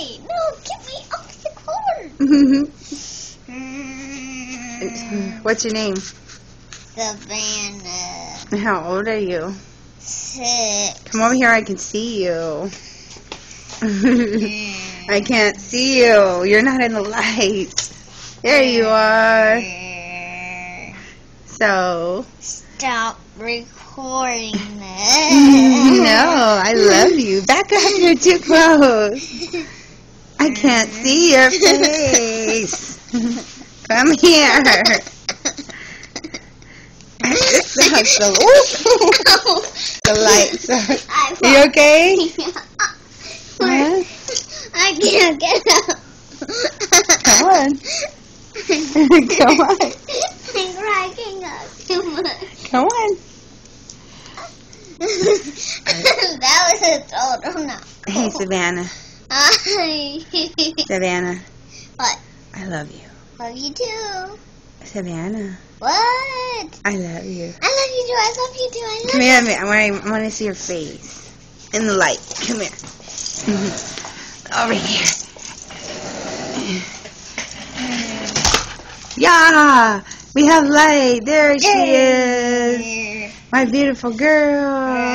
away. No, get me off the corn. What's your name? Savannah. How old are you? 6. Come over here, I can see you. I can't see you. You're not in the light. There you are. So. Stop recording this. No, I love you. Back up, you're too close. I can't see your face. Come here. It sounds so. The lights are. Are you okay? Huh? I can't get up. Come on. Come on. I'm cracking up too much. Come on. That was a total no. Hey, Savannah. Savannah. What? I love you. Love you too. Savannah. What? I love you. I love you too. I love you too. I love Come you. here, I want to see your face. In the light. Come here. Over here. Yeah! We have light. There she is. My beautiful girl.